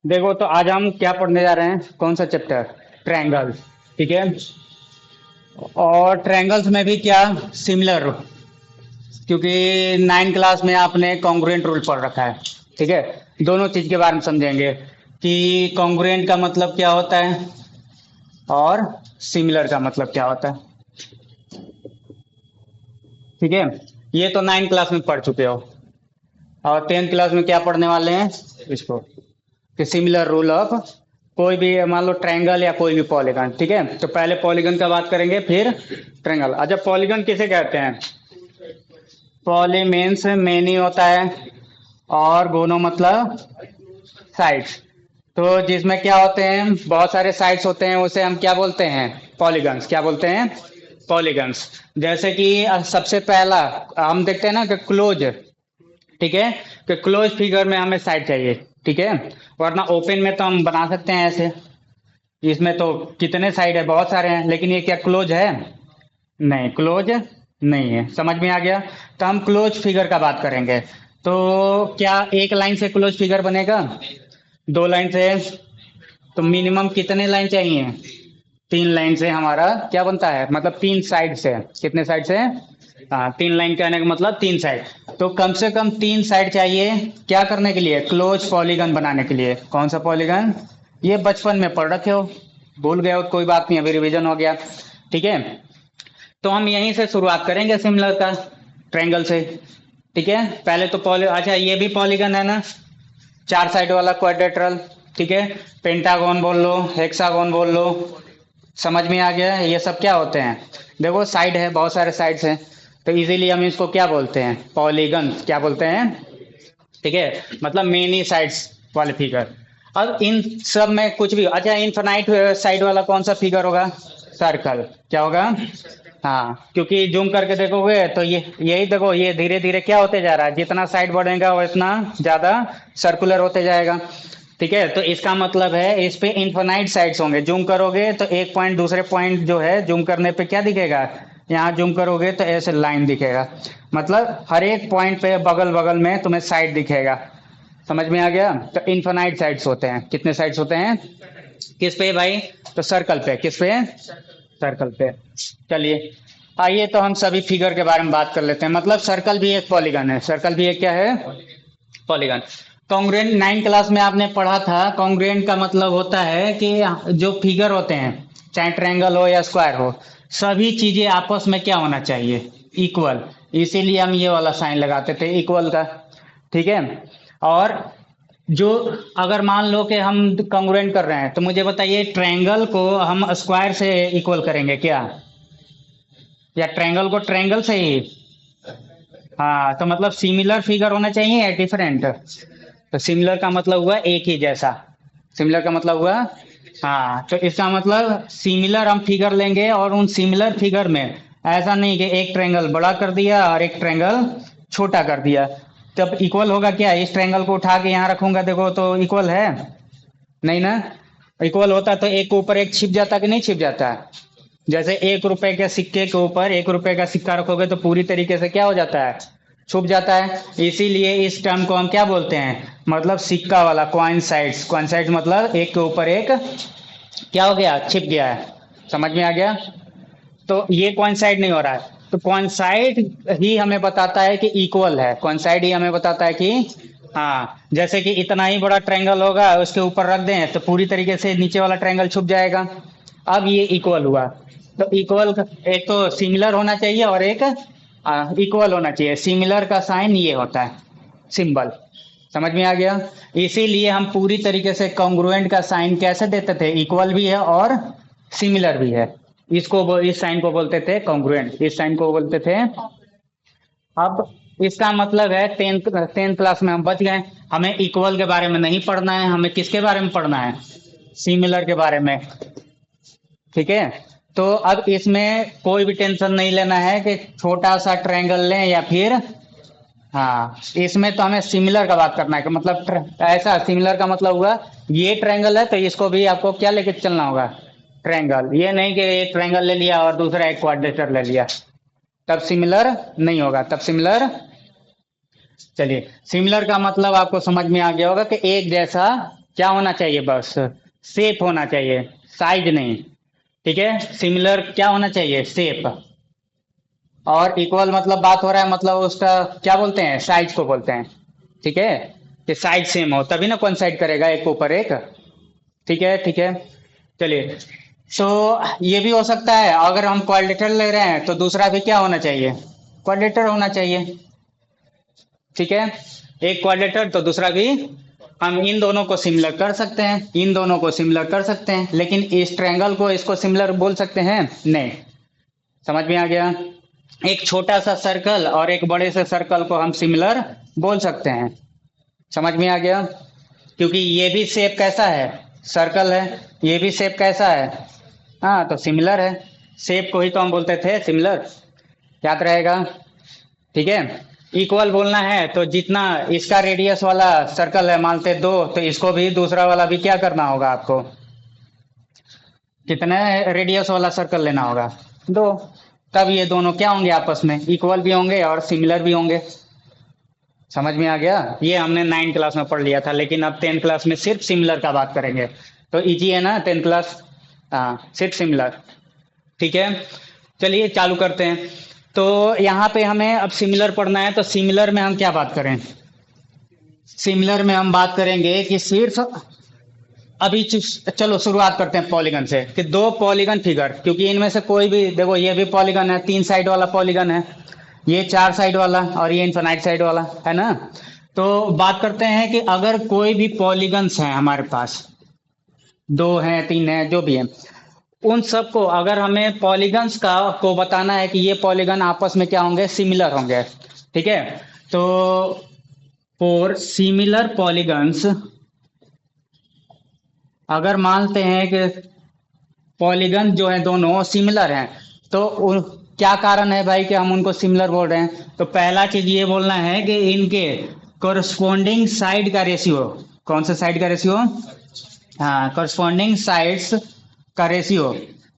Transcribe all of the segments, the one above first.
देखो तो आज हम क्या पढ़ने जा रहे हैं, कौन सा चैप्टर? ट्रायंगल। ठीक है। और ट्रायंगल्स में भी क्या, सिमिलर, क्योंकि 9 क्लास में आपने कॉन्ग्रुएंट रूल पढ़ रखा है। ठीक है। दोनों चीज के बारे में समझेंगे कि कॉन्ग्रुएंट का मतलब क्या होता है और सिमिलर का मतलब क्या होता है। ठीक है। ये तो 9 क्लास में पढ़ चुके हो। और 10 क्लास में क्या पढ़ने वाले हैं इसको, कि सिमिलर रूल ऑफ कोई भी, मान लो ट्रायंगल या कोई भी पॉलीगन। ठीक है। तो पहले पॉलीगन का बात करेंगे, फिर ट्रायंगल। अच्छा, पॉलीगन किसे कहते हैं? पॉली मीन्स मेनी होता है, और गोनो मतलब साइड्स। तो जिसमें क्या होते हैं, बहुत सारे साइड्स होते हैं, उसे हम क्या बोलते हैं? पॉलीगन्स। क्या बोलते हैं? पॉलीगन्स। जैसे कि सबसे पहला हम देखते हैं ना कि क्लोज। ठीक है। कि क्लोज फिगर में हमें साइड चाहिए। ठीक है। वरना ओपन में तो हम बना सकते हैं ऐसे। इसमें तो कितने साइड है, बहुत सारे हैं, लेकिन ये क्या क्लोज है? नहीं, क्लोज नहीं है। समझ में आ गया? तो हम क्लोज फिगर का बात करेंगे। तो क्या एक लाइन से क्लोज फिगर बनेगा? 2 लाइन से? तो मिनिमम कितने लाइन चाहिए? 3 लाइन से हमारा क्या बनता है, मतलब 3 साइड से। कितने साइड से? हाँ, 3 लाइन कहने का मतलब 3 साइड। तो कम से कम 3 साइड चाहिए, क्या करने के लिए? क्लोज पॉलीगन बनाने के लिए। कौन सा पॉलीगन? ये बचपन में पढ़ रखे हो, भूल गए हो तो कोई बात नहीं, अभी रिवीजन हो गया। ठीक है। तो हम यहीं से शुरुआत करेंगे सिमिलर का, ट्रायंगल से। ठीक है। पहले तो अच्छा, ये भी पॉलीगन है ना, 4 साइड वाला क्वाड्रेटरल। ठीक है। पेंटागन बोल लो, हेक्सागन बोल लो। समझ में आ गया? ये सब क्या होते हैं? देखो, साइड है, बहुत सारे साइड्स हैं, तो इजीली हम इसको क्या बोलते हैं? पॉलीगन। क्या बोलते हैं? ठीक है। मतलब मेनी साइड्स वाले फिगर। अब इन सब में कुछ भी, अच्छा, इनफाइनाइट साइड वाला कौन सा फिगर होगा? सर्कल। क्या होगा? हाँ, क्योंकि जूम करके देखोगे तो ये यही देखो, ये धीरे धीरे क्या होते जा रहा है, जितना साइड बढ़ेगा उतना ज्यादा सर्कुलर होते जाएगा। ठीक है। तो इसका मतलब है इस पे इनफाइनाइट साइड्स होंगे। जूम करोगे तो एक पॉइंट दूसरे पॉइंट जो है, जूम करने पे क्या दिखेगा? यहाँ जूम करोगे तो ऐसे लाइन दिखेगा। मतलब हर एक पॉइंट पे बगल बगल में तुम्हें साइड दिखेगा। समझ में आ गया? तो इनफाइनाइट साइड्स होते हैं। कितने साइड्स होते हैं? किस पे भाई? तो सर्कल पे। किस पे? सर्कल पे। चलिए, आइए तो हम सभी फिगर के बारे में बात कर लेते हैं। मतलब सर्कल भी एक पॉलीगन है। सर्कल भी एक क्या है? पॉलीगन। कॉन्ग्रुएंट 9 क्लास में आपने पढ़ा था। कॉन्ग्रुएंट का मतलब होता है कि जो फिगर होते हैं, चाहे ट्रायंगल हो या स्क्वायर हो, सभी चीजें आपस में क्या होना चाहिए? इक्वल। इसीलिए हम ये वाला साइन लगाते थे, इक्वल का। ठीक है। और जो, अगर मान लो कि हम कॉन्ग्रुएंट कर रहे हैं, तो मुझे बताइए, ट्रायंगल को हम स्क्वायर से इक्वल करेंगे क्या, या ट्रायंगल को ट्रायंगल से ही? हाँ, तो मतलब सिमिलर फिगर होना चाहिए या डिफरेंट? तो सिमिलर का मतलब हुआ एक ही जैसा। सिमिलर का मतलब हुआ, हाँ, तो इसका मतलब सिमिलर हम फिगर लेंगे, और उन सिमिलर फिगर में ऐसा नहीं कि एक ट्रायंगल बड़ा कर दिया और एक ट्रायंगल छोटा कर दिया। तब इक्वल होगा क्या? इस ट्रायंगल को उठा के यहाँ रखूंगा, देखो तो इक्वल है? नहीं ना। इक्वल होता तो एक के ऊपर एक छिप जाता कि नहीं छिप जाता? जैसे 1 रुपए के सिक्के के ऊपर 1 रुपए का सिक्का रखोगे तो पूरी तरीके से क्या हो जाता है? छुप जाता है। इसीलिए इस टर्म को हम क्या बोलते हैं, मतलब सिक्का वाला कॉइन साइड्स। कॉइन साइड्स मतलब एक के ऊपर एक क्या हो गया? छिप गया है। समझ में आ गया? तो ये कॉइन साइड नहीं हो रहा है। तो कॉइन साइड ही हमें बताता है कि इक्वल है। कॉइन साइड ही हमें बताता है कि, हाँ, जैसे कि इतना ही बड़ा ट्रायंगल होगा, उसके ऊपर रख दें तो पूरी तरीके से नीचे वाला ट्रायंगल छुप जाएगा। अब ये इक्वल हुआ। तो इक्वल, एक तो सिमिलर होना चाहिए और एक इक्वल होना चाहिए। सिमिलर का साइन ये होता है, सिंबल। समझ में आ गया? इसीलिए हम पूरी तरीके से कॉन्ग्रुएंट का साइन कैसे देते थे? इक्वल भी है और सिमिलर भी है। इस साइन को बोलते थे कॉन्ग्रुएंट, इस साइन को बोलते थे। अब इसका मतलब है टेंथ क्लास में हम बच गए। हमें इक्वल के बारे में नहीं पढ़ना है, हमें किसके बारे में पढ़ना है? सिमिलर के बारे में। ठीक है। तो अब इसमें कोई भी टेंशन नहीं लेना है कि छोटा सा ट्रायंगल लें या फिर, हाँ, इसमें तो हमें सिमिलर का बात करना है कि मतलब ऐसा सिमिलर का मतलब हुआ, ये ट्रायंगल है तो इसको भी आपको क्या लेके चलना होगा? ट्रायंगल। ये नहीं कि एक ट्रायंगल ले लिया और दूसरा एक क्वाड्रेटर ले लिया, तब सिमिलर नहीं होगा, तब सिमिलर। चलिए, सिमिलर का मतलब आपको समझ में आ गया होगा कि एक जैसा क्या होना चाहिए, बस शेप होना चाहिए, साइज नहीं। ठीक है, सिमिलर क्या होना चाहिए, शेप। और इक्वल मतलब बात हो रहा है, मतलब उसका क्या बोलते हैं, साइज को बोलते हैं। ठीक है, कि साइज सेम हो तभी ना कोइंसाइड करेगा एक के ऊपर एक। ठीक है, ठीक है। चलिए, सो ये भी हो सकता है, अगर हम क्वाड्रेटर ले रहे हैं तो दूसरा भी क्या होना चाहिए, क्वाड्रेटर होना चाहिए। ठीक है, एक क्वाड्रेटर तो दूसरा भी। हम इन दोनों को सिमिलर कर सकते हैं, इन दोनों को सिमिलर कर सकते हैं, लेकिन इस ट्रायंगल को इसको सिमिलर बोल सकते हैं नहीं। समझ में आ गया। एक छोटा सा सर्कल और एक बड़े से सर्कल को हम सिमिलर बोल सकते हैं। समझ में आ गया, क्योंकि ये भी शेप कैसा है, सर्कल है, ये भी शेप कैसा है, हाँ तो सिमिलर है। शेप को ही तो हम बोलते थे सिमिलर, याद रहेगा। ठीक है, इक्वल बोलना है तो जितना इसका रेडियस वाला सर्कल है मानते दो, तो इसको भी दूसरा वाला भी क्या करना होगा आपको, कितने रेडियस वाला सर्कल लेना होगा, दो। तब ये दोनों क्या होंगे, आपस में इक्वल भी होंगे और सिमिलर भी होंगे। समझ में आ गया। ये हमने 9 क्लास में पढ़ लिया था, लेकिन अब 10 क्लास में सिर्फ सिमिलर का बात करेंगे। तो इजी है ना 10 क्लास, हाँ सिर्फ सिमिलर। ठीक है, चलिए चालू करते हैं। तो यहाँ पे हमें अब सिमिलर पढ़ना है, तो सिमिलर में हम क्या बात करें, सिमिलर में हम बात करेंगे कि सिर्फ अभी चलो शुरुआत करते हैं पॉलीगन से, कि दो पॉलीगन फिगर, क्योंकि इनमें से कोई भी देखो, ये भी पॉलीगन है, 3 साइड वाला पॉलीगन है, ये 4 साइड वाला, और ये इनफाइनाइट साइड वाला है ना। तो बात करते हैं कि अगर कोई भी पॉलीगन्स हैं हमारे पास, 2 हैं 3 हैं जो भी है, उन सबको अगर हमें पॉलीगन्स का को बताना है कि ये पॉलीगन आपस में क्या होंगे, सिमिलर होंगे। ठीक है, तो फॉर सिमिलर पॉलीगन्स, अगर मानते हैं कि पॉलीगन जो है दोनों सिमिलर हैं, तो क्या कारण है भाई कि हम उनको सिमिलर बोल रहे हैं, तो पहला चीज ये बोलना है कि इनके कोरस्पॉन्डिंग साइड का रेशियो, कौन सा साइड का रेशियो, हाँ कोरस्पॉन्डिंग साइड्स का रेशियो।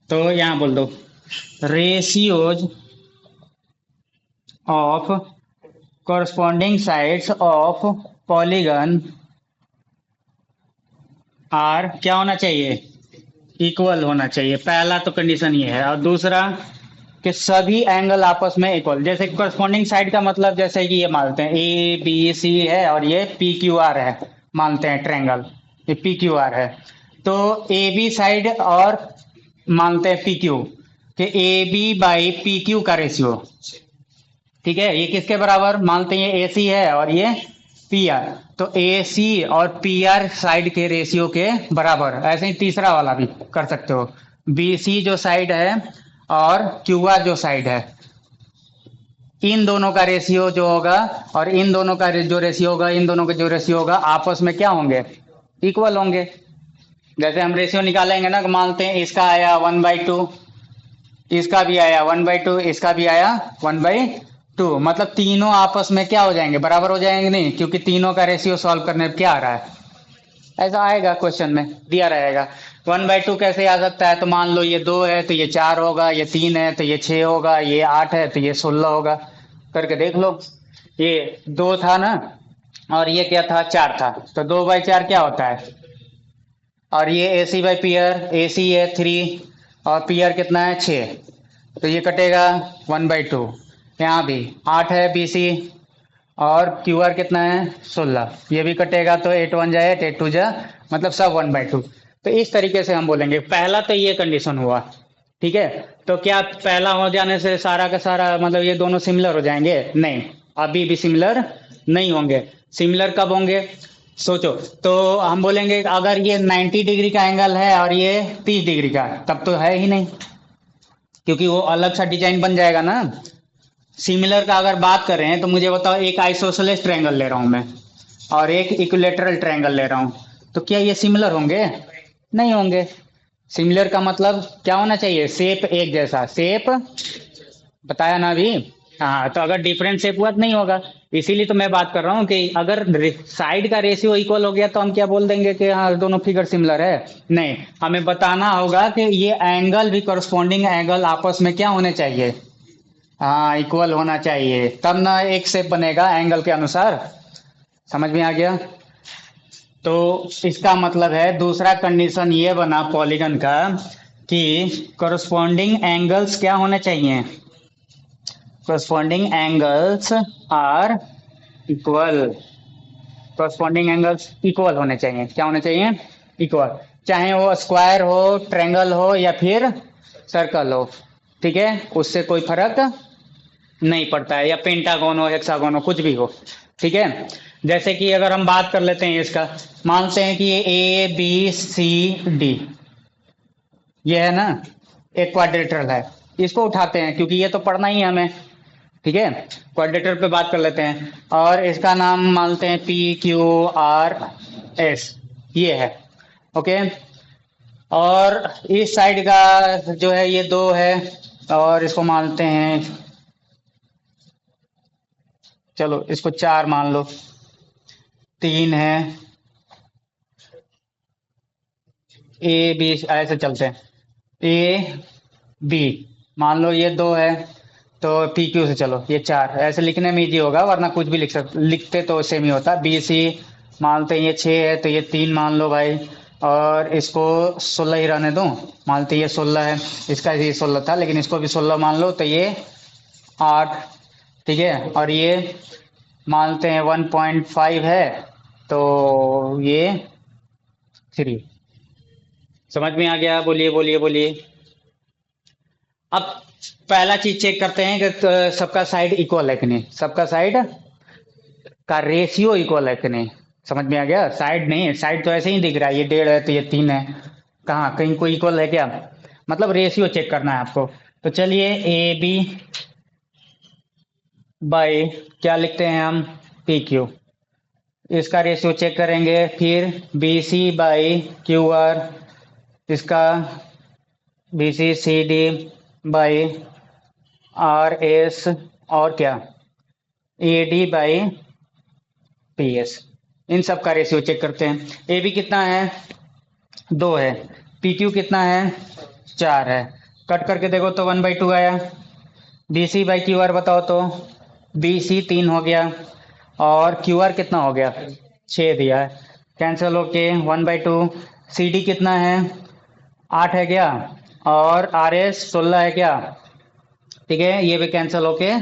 तो यहाँ बोल दो ratios of corresponding sides of polygon are क्या होना चाहिए, इक्वल होना चाहिए। पहला तो कंडीशन ये है, और दूसरा कि सभी एंगल आपस में इक्वल। जैसे कोरस्पॉन्डिंग साइड का मतलब जैसे कि ये मानते हैं ए बी सी है और ये पी क्यू आर है, मानते हैं ट्रायंगल ये पी क्यू आर है, तो ए बी साइड और मानते हैं पी क्यू, कि A B by P Q का रेशियो। ठीक है, ये किसके बराबर मानते हैं, ये ए सी है और ये पी आर, तो ए सी और पी आर साइड के रेशियो के बराबर। ऐसे ही तीसरा वाला भी कर सकते हो, बी सी जो साइड है और क्यू आर जो साइड है, इन दोनों का रेशियो जो होगा, और इन दोनों का जो रेशियो होगा, इन दोनों का जो रेशियो होगा आपस में क्या होंगे, इक्वल होंगे। जैसे हम रेशियो निकालेंगे ना, मानते हैं इसका आया 1/2, इसका भी आया 1/2, इसका भी आया 1/2, मतलब तीनों आपस में क्या हो जाएंगे, बराबर हो जाएंगे नहीं, क्योंकि तीनों का रेशियो सॉल्व करने में क्या आ रहा है, ऐसा आएगा क्वेश्चन में दिया रहेगा। 1/2 कैसे आ सकता है, तो मान लो ये 2 है तो ये 4 होगा, ये 3 है तो ये 6 होगा, ये 8 है तो ये 16 होगा, करके देख लो। ये 2 था ना, और ये क्या था, 4 था, तो 2/4 क्या होता है, और ये ए सी बाई पी आर, ए सी है 3 और पी आर कितना है 6, तो ये कटेगा 1/2। यहाँ भी 8 है बी सी, और क्यू आर कितना है 16, ये भी कटेगा, तो 8 1 जा 8, 8 2 जा, मतलब सब 1/2। तो इस तरीके से हम बोलेंगे। पहला तो ये कंडीशन हुआ। ठीक है, तो क्या पहला हो जाने से सारा का सारा मतलब ये दोनों सिमिलर हो जाएंगे, नहीं, अभी भी सिमिलर नहीं होंगे। सिमिलर कब होंगे, सोचो। तो हम बोलेंगे अगर ये 90 डिग्री का एंगल है और ये 30 डिग्री का, तब तो है ही नहीं, क्योंकि वो अलग सा डिजाइन बन जाएगा ना। सिमिलर का अगर बात करें तो मुझे बताओ, एक आइसोसेलेस ट्रायंगल ले रहा हूं मैं और एक इक्विलेटरल ट्रायंगल ले रहा हूं, तो क्या ये सिमिलर होंगे, नहीं होंगे। सिमिलर का मतलब क्या होना चाहिए, शेप एक जैसा, शेप बताया ना अभी। हाँ, तो अगर डिफरेंट शेप हुआ तो नहीं होगा। इसीलिए तो मैं बात कर रहा हूँ कि अगर साइड का रेशियो इक्वल हो गया तो हम क्या बोल देंगे कि हाँ दोनों फिगर सिमिलर है, नहीं, हमें बताना होगा कि ये एंगल भी करस्पॉन्डिंग एंगल आपस में क्या होने चाहिए, हाँ इक्वल होना चाहिए, तब ना एक शेप बनेगा एंगल के अनुसार। समझ में आ गया। तो इसका मतलब है दूसरा कंडीशन ये बना पॉलीगन का कि corresponding एंगल्स क्या होने चाहिए, corresponding angles are equal, corresponding angles equal होने चाहिए, क्या होने चाहिए, इक्वल, चाहे वो स्क्वायर हो, ट्रायंगल हो या फिर सर्कल हो, ठीक है, उससे कोई फर्क नहीं पड़ता है, या पेंटागन हो, हेक्सागन हो, कुछ भी हो, ठीक है। जैसे कि अगर हम बात कर लेते हैं इसका, मानते हैं कि ये ए बी सी डी, ये है ना, एक क्वाड्रेटरल है, इसको उठाते हैं क्योंकि ये तो पढ़ना ही है हमें, ठीक है। क्वाड्रेटर पे बात कर लेते हैं और इसका नाम मानते हैं पी क्यू आर एस, ये है, ओके। और इस साइड का जो है ये दो है और इसको मानते हैं, चलो इसको चार मान लो, तीन है, ए बी ऐसे चलते हैं, ए बी मान लो ये दो है, तो पी क्यू से चलो ये चार, ऐसे लिखने में इजी होगा वरना कुछ भी लिखते तो सेम ही होता। बी सी मानते हैं ये छः है तो ये तीन मान लो भाई, और इसको 16 ही रहने दो, मानते ये 16 है, इसका ये 16 था लेकिन इसको भी 16 मान लो तो ये 8, ठीक है। और ये मानते हैं 1.5 है तो ये 3, समझ में आ गया, बोलिए बोलिए बोलिए। अब पहला चीज चेक करते हैं कि सबका साइड इक्वल है कि नहीं, सबका साइड का रेशियो इक्वल है कि नहीं, समझ में आ गया। साइड नहीं, साइड तो ऐसे ही दिख रहा है, ये 1.5 है तो ये 3 है, कहाँ कहीं कोई इक्वल है क्या, मतलब रेशियो चेक करना है आपको। तो चलिए ए बी बाई क्या लिखते हैं हम, पी क्यू, इसका रेशियो चेक करेंगे। फिर B C by Q R, इसका B C C D by R S, और क्या A D by P S, इन सब का रेशियो चेक करते हैं। ए बी कितना है, 2 है, पी क्यू कितना है, 4 है, कट करके देखो तो 1/2 आया। B C by Q R बताओ तो, बी सी 3 हो गया और क्यू आर कितना हो गया, 6 दिया है, कैंसिल होके 1/2। सी डी कितना है, 8 है क्या, और आर एस 16 है क्या, ठीक है, ये भी कैंसिल होके,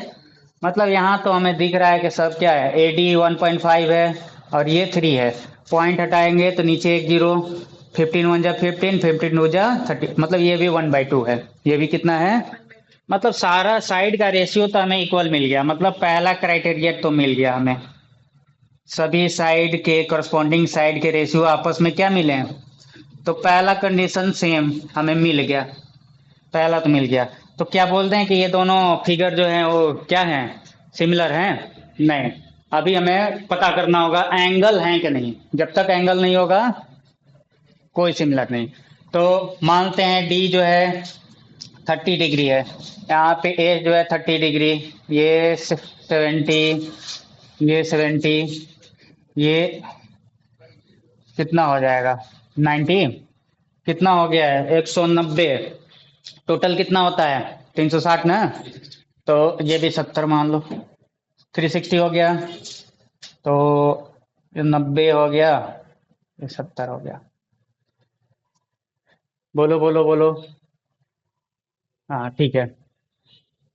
मतलब यहाँ तो हमें दिख रहा है कि सब क्या है, ए डी 1.5 है और ये 3 है, पॉइंट हटाएंगे तो नीचे एक जीरो, 15 1 जा 15, 15 2 जा 30, मतलब ये भी 1/2 है, ये भी कितना है, मतलब सारा साइड का रेशियो तो हमें इक्वल मिल गया, मतलब पहला क्राइटेरिया तो मिल गया हमें, सभी साइड के करस्पॉन्डिंग साइड के रेशियो आपस में क्या मिले, तो पहला कंडीशन सेम हमें मिल गया, पहला तो मिल गया। तो क्या बोलते हैं कि ये दोनों फिगर जो हैं वो क्या हैं, सिमिलर हैं, नहीं, अभी हमें पता करना होगा एंगल हैं कि नहीं, जब तक एंगल नहीं होगा कोई सिमिलर नहीं। तो मानते हैं डी जो है 30 डिग्री है, यहाँ पे ए जो है 30 डिग्री, ये 70, ये 70, ये कितना हो जाएगा 90, कितना हो गया है 190, टोटल कितना होता है 360 ना, तो ये भी 70 मान लो, 360 हो गया, तो ये 90 हो गया, ये 70 हो गया, बोलो बोलो बोलो, हाँ ठीक है।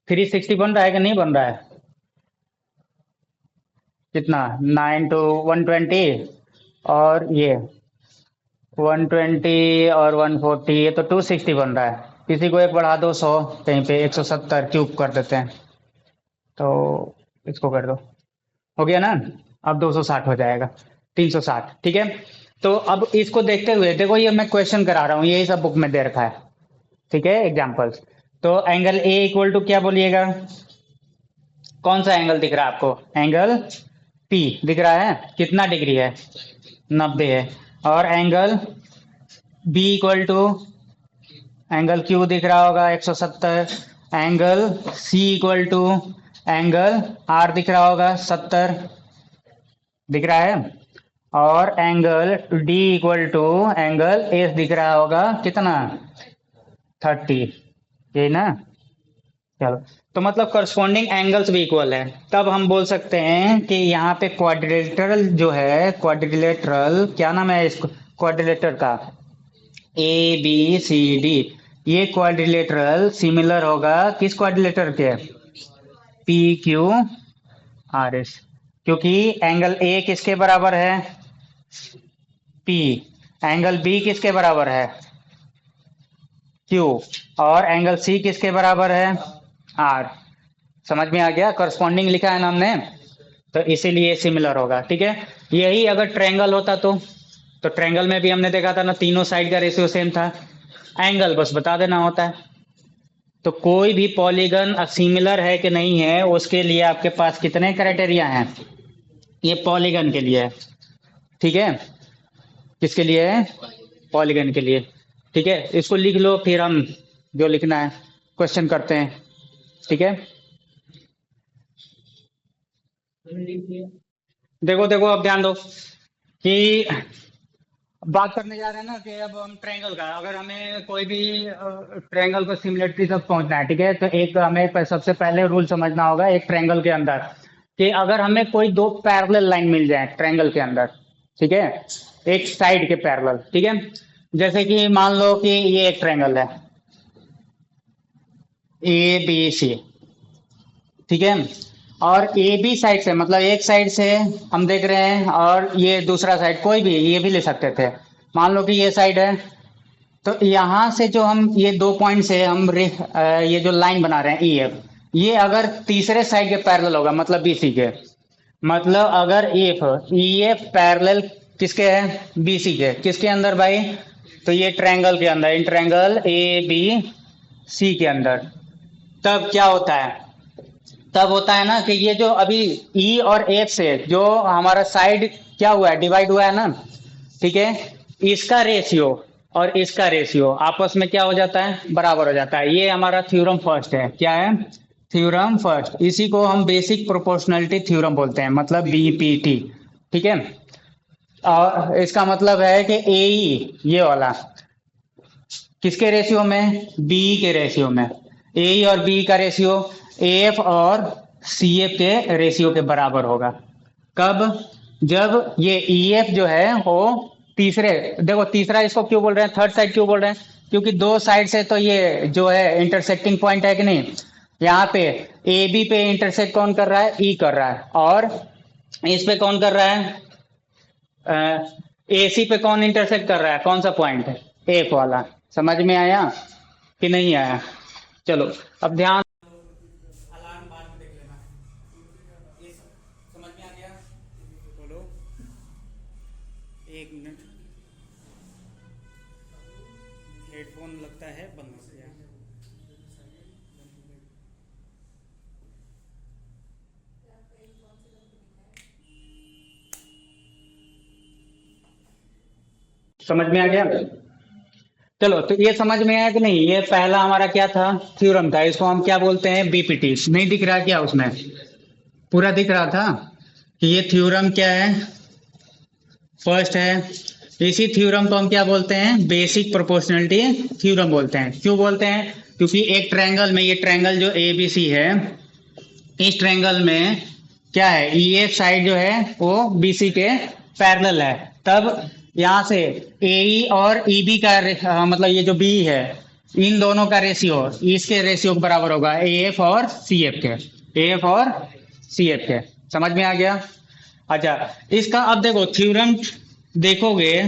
360 बन रहा है कि नहीं बन रहा है, कितना 9 to 120, और ये 120 और 140, ये तो 260 बन रहा है, किसी को एक बढ़ा दो 100, कहीं पे 170 क्यूब कर देते हैं, तो इसको कर दो, हो गया ना, अब 260 हो जाएगा, 360, ठीक है। तो अब इसको देखते हुए देखो, ये मैं क्वेश्चन करा रहा हूँ, यही सब बुक में दे रखा है, ठीक है, एग्जाम्पल्स। तो एंगल ए इक्वल टू क्या बोलिएगा, कौन सा एंगल दिख रहा है आपको, एंगल पी दिख रहा है, कितना डिग्री है 90 है, और angle B equal to angle Q दिख रहा होगा 170, angle C equal to angle R दिख रहा होगा 70, दिख रहा है, और angle D equal to angle S दिख रहा होगा कितना 30, ये ना, चलो, तो मतलब करस्पॉन्डिंग एंगल्स भी इक्वल है, तब हम बोल सकते हैं कि यहाँ पे क्वाड्रिलेटरल जो है, क्वाड्रिलेटरल क्या नाम है इसको, क्वाड्रिलेटर का, ए बी सी डी, ये क्वाड्रिलेटरल सिमिलर होगा किस क्वाड्रिलेटर के, पी क्यू आर एस, क्योंकि एंगल ए किसके बराबर है, पी, एंगल बी किसके बराबर है, क्यू, और एंगल सी किसके बराबर है, आर। समझ में आ गया, करस्पॉन्डिंग लिखा है ना हमने, तो इसीलिए सिमिलर होगा। ठीक है, यही अगर ट्रायंगल होता तो ट्रायंगल में भी हमने देखा था ना, तीनों साइड का रेशियो सेम था, एंगल बस बता देना होता है। तो कोई भी पॉलीगन सिमिलर है कि नहीं है, उसके लिए आपके पास कितने क्राइटेरिया हैं, ये पॉलीगन के लिए है। ठीक है, किसके लिए है, पॉलीगन के लिए। ठीक है, इसको लिख लो, फिर हम जो लिखना है क्वेश्चन करते हैं। ठीक है, देखो देखो अब ध्यान दो कि बात करने जा रहे हैं ना कि अब हम ट्रायंगल का, अगर हमें कोई भी ट्रायंगल को सिमिलरिटी तक पहुंचना है, ठीक है, तो एक हमें सबसे पहले रूल समझना होगा एक ट्रायंगल के अंदर, कि अगर हमें कोई दो पैरेलल लाइन मिल जाए ट्रायंगल के अंदर, ठीक है, एक साइड के पैरेलल, ठीक है, जैसे कि मान लो कि ये एक ट्रायंगल है ए बी सी, ठीक है, और ए बी साइड से मतलब एक साइड से हम देख रहे हैं, और ये दूसरा साइड कोई भी ये भी ले सकते थे, मान लो कि ये साइड है, तो यहाँ से जो हम ये दो पॉइंट से हम ये जो लाइन बना रहे हैं ई एफ, ये अगर तीसरे साइड के पैरेलल होगा मतलब बी सी के, मतलब अगर एफ ई एफ पैरेलल किसके है, बी सी के, किसके अंदर भाई, तो ये ट्रायंगल के अंदर, in triangle A B C के अंदर, तब क्या होता है, तब होता है ना कि ये जो अभी ई और एफ से जो हमारा साइड क्या हुआ है, डिवाइड हुआ है ना, ठीक है, इसका रेशियो और इसका रेशियो आपस में क्या हो जाता है, बराबर हो जाता है। ये हमारा थ्योरम फर्स्ट है, क्या है, थ्योरम फर्स्ट, इसी को हम बेसिक प्रोपोर्शनलिटी थ्योरम बोलते हैं, मतलब बीपीटी। ठीक है, और इसका मतलब है कि ए ये वाला किसके रेशियो में, बी के रेशियो में, ए और बी का रेशियो एफ और सी एफ के रेशियो के बराबर होगा। कब, जब ये ई एफ जो है वो तीसरे, देखो तीसरा इसको क्यों बोल रहे हैं, थर्ड साइड क्यों बोल रहे हैं, क्योंकि दो साइड से तो ये जो है इंटरसेक्टिंग पॉइंट है कि नहीं, यहाँ पे ए बी पे इंटरसेक्ट कौन कर रहा है, ई कर रहा है, और इस पे कौन कर रहा है, ए सी पे कौन इंटरसेक्ट कर रहा है, कौन सा पॉइंट है, एफ वाला। समझ में आया कि नहीं आया, चलो अब ध्यान, अलार्म बाद में देख लेना, ये समझ में आ गया, बोलो, एक मिनट, हेडफोन लगता है बंद हो गया। समझ में आ गया, चलो तो ये समझ में आया कि नहीं, ये पहला हमारा क्या था, थ्योरम था, इसको हम क्या बोलते हैं, बीपीटी। नहीं दिख रहा क्या उसमें, पूरा दिख रहा था कि ये थ्योरम क्या है, फर्स्ट है। इसी थ्योरम को हम क्या बोलते हैं, बेसिक प्रोपोर्शनलिटी थ्योरम बोलते हैं। क्यों बोलते हैं, क्योंकि एक ट्रायंगल में, ये ट्रायंगल जो ए बी सी है, इस ट्रायंगल में क्या है, ई एफ साइड जो है वो बी सी के पैरेलल है, तब यहाँ से ए और ई बी का मतलब ये जो बी है, इन दोनों का रेशियो इसके रेशियो के बराबर होगा, ए एफ और सी एफ के, ए एफ और सी एफ के। समझ में आ गया, अच्छा इसका अब देखो थ्योरम देखोगे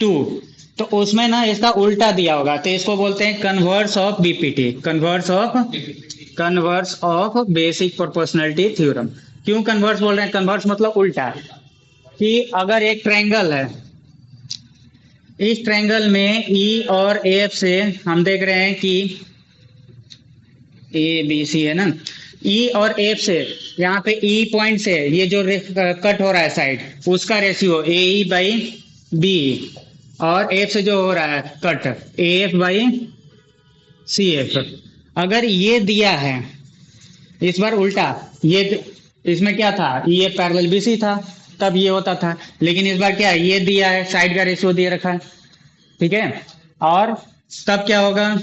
टू, तो उसमें ना इसका उल्टा दिया होगा, तो इसको बोलते हैं converse of BPT, converse of basic proportionality theorem. क्यों कन्वर्स बोल रहे हैं, कन्वर्स मतलब उल्टा, कि अगर एक ट्रायंगल है, इस ट्रायंगल में ई और एफ से हम देख रहे हैं कि ए बी सी है ना, ई और एफ से यहाँ पे ई पॉइंट से ये जो कट हो रहा है साइड, उसका ratio A E by B, और एफ से जो हो रहा है cut A F by C F. अगर ये दिया है, इस बार उल्टा, ये इसमें क्या था, E F parallel B C था, तब ये होता था, लेकिन इस बार क्या है, ये दिया है, साइड का रेशियो दे रखा है, ठीक है, और तब क्या होगा,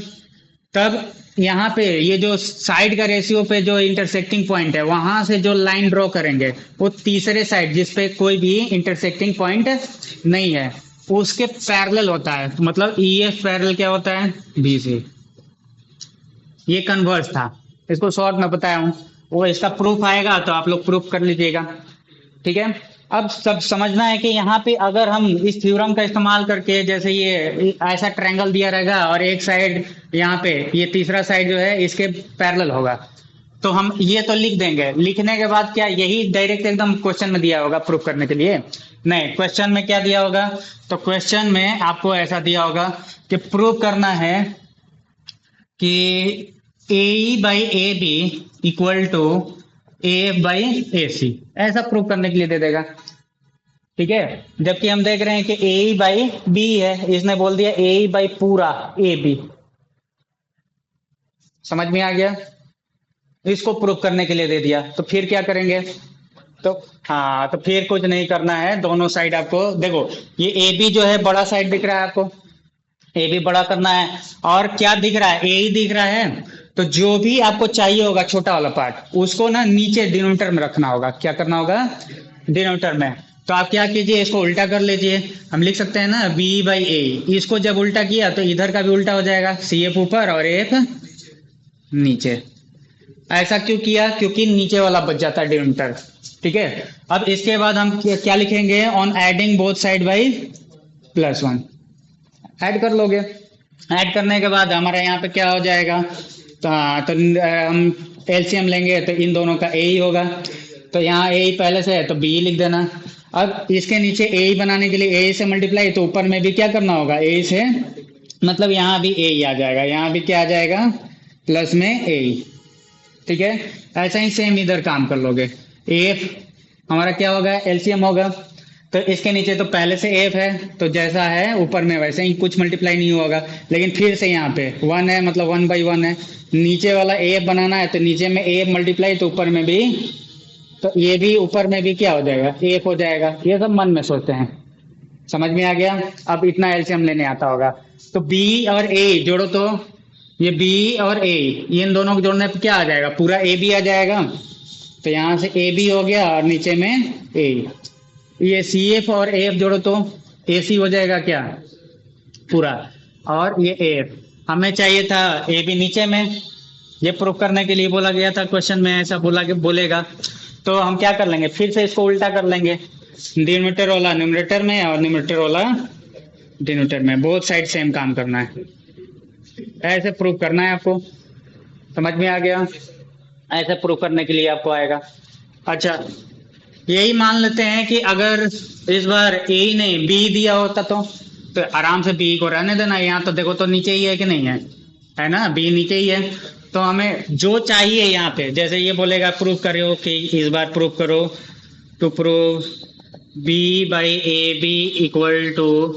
तब यहाँ पे ये जो साइड का रेशियो पे जो इंटरसेक्टिंग पॉइंट है वहां से जो लाइन ड्रॉ करेंगे वो तीसरे साइड जिस पे कोई भी इंटरसेक्टिंग पॉइंट नहीं है उसके पैरेलल होता है। तो मतलब ई एफ पैरेलल क्या होता है, बी से। ये कन्वर्स था, इसको शॉर्ट में बताया हूँ। वो इसका प्रूफ आएगा तो आप लोग प्रूफ कर लीजिएगा, ठीक है। अब सब समझना है कि यहाँ पे अगर हम इस थ्योरम का इस्तेमाल करके, जैसे ये ऐसा ट्रायंगल दिया रहेगा और एक साइड यहाँ पे ये तीसरा साइड जो है इसके पैरेलल होगा, तो हम ये तो लिख देंगे। लिखने के बाद क्या यही डायरेक्ट एकदम क्वेश्चन में दिया होगा प्रूफ करने के लिए? नहीं, क्वेश्चन में क्या दिया होगा? तो क्वेश्चन में आपको ऐसा दिया होगा कि प्रूफ करना है कि A by A B equal to A by A C, ऐसा प्रूव करने के लिए दे देगा, ठीक है। जबकि हम देख रहे हैं कि ए बाई बी है, इसने बोल दिया ए बाई पूरा ए बी। समझ में आ गया? इसको प्रूव करने के लिए दे दिया, तो फिर क्या करेंगे? तो हाँ, तो फिर कुछ नहीं करना है, दोनों साइड आपको देखो, ये ए बी जो है बड़ा साइड दिख रहा है आपको, ए भी बड़ा करना है। और क्या दिख रहा है? ए ही दिख रहा है। तो जो भी आपको चाहिए होगा छोटा वाला पार्ट उसको ना नीचे डिनोमिनेटर में रखना होगा। क्या करना होगा? डिनोमिनेटर में। तो आप क्या कीजिए, इसको उल्टा कर लीजिए। हम लिख सकते हैं ना बी बाई ए, इसको जब उल्टा किया तो इधर का भी उल्टा हो जाएगा, सी एफ ऊपर और एफ नीचे। ऐसा क्यों किया? क्योंकि नीचे वाला बच जाता है डिनोमिनेटर, ठीक है। अब इसके बाद हम क्या लिखेंगे? On adding both side by +1 add कर लोगे। ऐड करने के बाद हमारा यहाँ पे क्या हो जाएगा? तो हम एलसीएम लेंगे तो इन दोनों का ए ही होगा। तो यहाँ ए पहले से है तो बी लिख देना। अब इसके नीचे ए बनाने के लिए ए से मल्टीप्लाई, तो ऊपर में भी क्या करना होगा? ए से, मतलब यहाँ भी ए ही आ जाएगा, यहाँ भी क्या आ जाएगा? प्लस में ए, ठीक है। ऐसा ही सेम इधर काम कर लोगे। एफ हमारा क्या होगा? एलसीएम होगा। तो इसके नीचे तो पहले से एफ है, तो जैसा है ऊपर में वैसे ही, कुछ मल्टीप्लाई नहीं होगा। लेकिन फिर से यहाँ पे 1 है, मतलब 1/1 है। नीचे वाला एफ बनाना है तो नीचे में एफ मल्टीप्लाई, तो ऊपर में भी, तो ये भी ऊपर में भी क्या हो जाएगा? एफ हो जाएगा। ये सब मन में सोचते हैं, समझ में आ गया? अब इतना एलसीएम लेने आता होगा। तो बी और ए जोड़ो, तो ये बी और ए, ये इन दोनों को जोड़ने पर क्या आ जाएगा? पूरा ए बी आ जाएगा। तो यहाँ से ए बी हो गया और नीचे में ए। ये सी एफ और एफ जोड़ो तो ए सी हो जाएगा क्या? पूरा। और ये एफ हमें चाहिए था ए बी नीचे में, ये प्रूफ करने के लिए बोला गया था क्वेश्चन में, ऐसा बोला कि बोलेगा। तो हम क्या कर लेंगे? फिर से इसको उल्टा कर लेंगे, डिनोमिनेटर वाला न्यूमरेटर में और न्यूमरेटर वाला डिनोमिनेटर में, बोथ साइड सेम काम करना है। ऐसे प्रूफ करना है आपको, समझ में आ गया? ऐसे प्रूफ करने के लिए आपको आएगा। अच्छा, यही मान लेते हैं कि अगर इस बार ए ही नहीं बी दिया होता तो आराम से बी को रहने देना। यहाँ तो देखो तो नीचे ही है कि नहीं है, है ना? बी नीचे ही है। तो हमें जो चाहिए यहाँ पे, जैसे ये बोलेगा प्रूव करो कि इस बार प्रूव करो, to prove B by A B equal to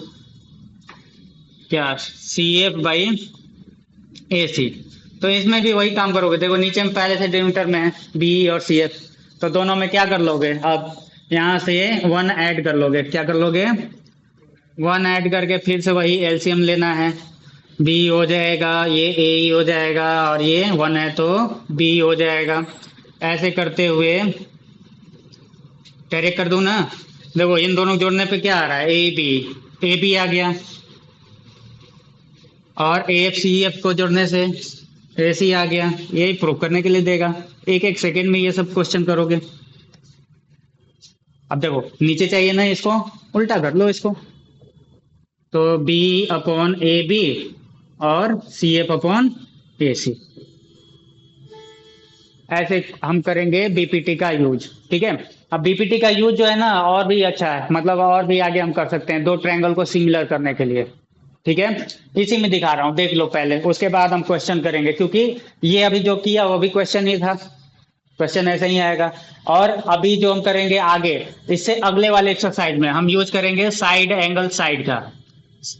क्या? C F by A C. तो इसमें भी वही काम करोगे। देखो नीचे में पहले से डिनोमिनेटर में है बी और सी एफ, तो दोनों में क्या कर लोगे? अब यहाँ से 1 ऐड कर लोगे। क्या कर लोगे? 1 ऐड करके फिर से वही एलसीएम लेना है। बी हो जाएगा, ये ए ही हो जाएगा, और ये 1 है तो बी हो जाएगा। ऐसे करते हुए डायरेक्ट कर दूं ना? देखो इन दोनों जोड़ने पे क्या आ रहा है? ए बी आ गया, और ए एफ सी एफ को जोड़ने से ए सी आ गया। यही प्रूव करने के लिए देगा। एक एक सेकेंड में ये सब क्वेश्चन करोगे। अब देखो नीचे चाहिए ना, इसको उल्टा कर लो इसको, तो बी अपॉन ए बी और सी एफ अपॉन ए सी। ऐसे हम करेंगे बीपीटी का यूज, ठीक है। अब बीपीटी का यूज जो है ना और भी अच्छा है, मतलब और भी आगे हम कर सकते हैं दो ट्रायंगल को सिमिलर करने के लिए, ठीक है। इसी में दिखा रहा हूं, देख लो पहले, उसके बाद हम क्वेश्चन करेंगे, क्योंकि ये अभी जो किया वो भी क्वेश्चन ही था, क्वेश्चन ऐसा ही आएगा। और अभी जो हम करेंगे आगे, इससे अगले वाले एक्सरसाइज में हम यूज करेंगे साइड एंगल साइड का।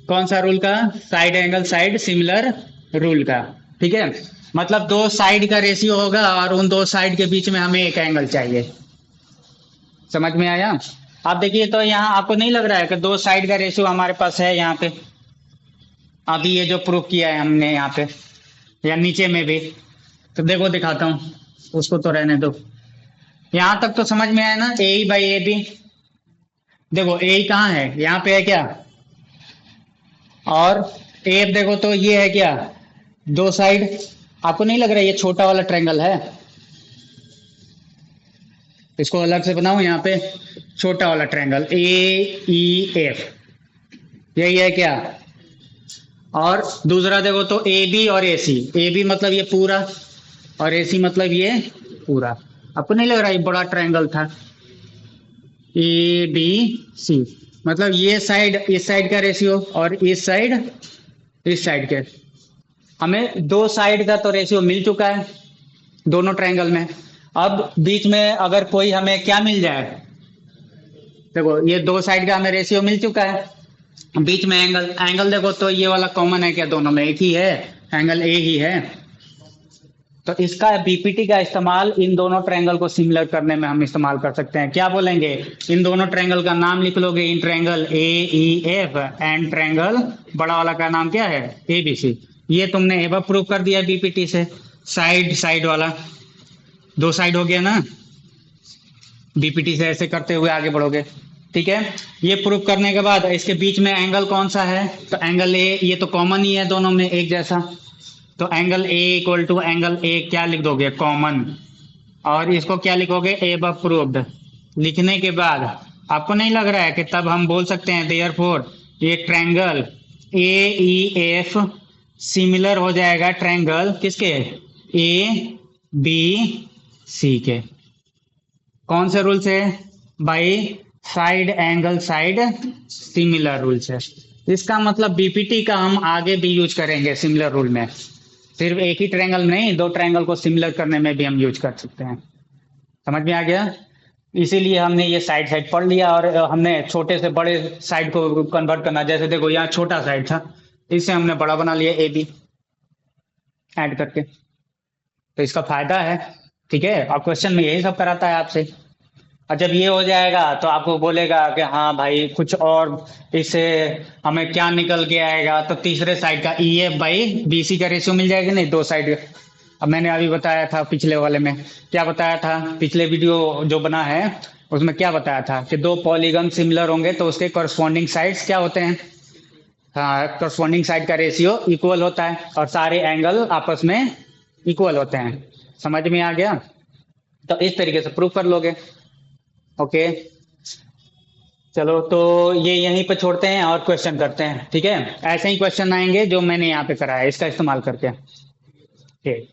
कौन सा रूल का? Side angle side similar rule का, ठीक है। मतलब दो साइड का रेशियो होगा और उन दो साइड के बीच में हमें एक एंगल चाहिए। समझ में आया? आप देखिए तो यहाँ आपको नहीं लग रहा है कि दो साइड का रेशियो हमारे पास है यहाँ पे? अभी ये जो प्रूफ किया है हमने यहाँ पे, या नीचे में भी। तो देखो दिखाता हूँ, उसको तो रहने दो। यहां तक तो समझ में आया ना, ए बाई ए बी। देखो ए कहाँ है, यहाँ पे है क्या, और ए देखो तो ये है क्या, दो साइड। आपको नहीं लग रहा है ये छोटा वाला ट्रायंगल है, इसको अलग से बनाओ, यहाँ पे छोटा वाला ट्रायंगल ए ई एफ, यही है क्या। और दूसरा देखो तो ए बी और ए सी, ए बी मतलब ये पूरा, और ए सी मतलब ये पूरा। आपको नहीं लग रहा ये बड़ा ट्रायंगल था, ए बी सी, मतलब ये साइड इस साइड का रेशियो और इस साइड के, हमें दो साइड का तो रेशियो मिल चुका है दोनों ट्रायंगल में। अब बीच में अगर कोई हमें क्या मिल जाए, देखो ये दो साइड का हमें रेशियो मिल चुका है, बीच में एंगल, एंगल देखो तो ये वाला कॉमन है क्या, दोनों में एक ही है, एंगल ए ही है। तो इसका बीपीटी का इस्तेमाल इन दोनों ट्रायंगल को सिमिलर करने में हम इस्तेमाल कर सकते हैं। क्या बोलेंगे, इन दोनों ट्रायंगल का नाम लिख लोगे, in triangle A E F and triangle बड़ा वाला का नाम क्या है, ए बी सी। ये तुमने एबव प्रूव कर दिया बीपीटी से, साइड साइड वाला, दो साइड हो गया ना, बीपीटी से ऐसे करते हुए आगे बढ़ोगे। ठीक है, ये प्रूव करने के बाद इसके बीच में एंगल कौन सा है, तो एंगल ए, ये तो कॉमन ही है दोनों में एक जैसा, तो angle A equal to angle A क्या लिख दोगे, कॉमन, और इसको क्या लिखोगे, एबव प्रूव्ड। लिखने के बाद आपको नहीं लग रहा है कि तब हम बोल सकते हैं देयरफॉर ये triangle A E F similar हो जाएगा ट्रायंगल किसके, ए बी सी के। कौन से रूल से, by side angle side similar rule से। इसका मतलब बीपीटी का हम आगे भी यूज करेंगे सिमिलर रूल में, सिर्फ एक ही ट्रायंगल नहीं, दो ट्रायंगल को सिमिलर करने में भी हम यूज कर सकते हैं। समझ में आ गया, इसीलिए हमने ये साइड साइड पढ़ लिया, और हमने छोटे से बड़े साइड को कन्वर्ट करना, जैसे देखो यहाँ छोटा साइड था, इसे हमने बड़ा बना लिया ए बी ऐड करके, तो इसका फायदा है। ठीक है, और क्वेश्चन में यही सब कराता है आपसे। और जब ये हो जाएगा तो आपको बोलेगा कि हाँ भाई कुछ और, इससे हमें क्या निकल के आएगा, तो तीसरे साइड का E F by B C का रेशियो मिल जाएगा, नहीं दो साइड। अब मैंने अभी बताया था पिछले वाले में, क्या बताया था, पिछले वीडियो जो बना है उसमें क्या बताया था कि दो पॉलीगन सिमिलर होंगे तो उसके करस्पॉन्डिंग साइड्स क्या होते हैं, हाँ करस्पॉन्डिंग साइड का रेशियो इक्वल होता है, और सारे एंगल आपस में इक्वल होते हैं। समझ में आ गया, तो इस तरीके से प्रूव कर लोगे। ओके चलो, तो ये यहीं पे छोड़ते हैं और क्वेश्चन करते हैं। ठीक है, ऐसे ही क्वेश्चन आएंगे जो मैंने यहाँ पे कराया, इसका इस्तेमाल करके। ठीक।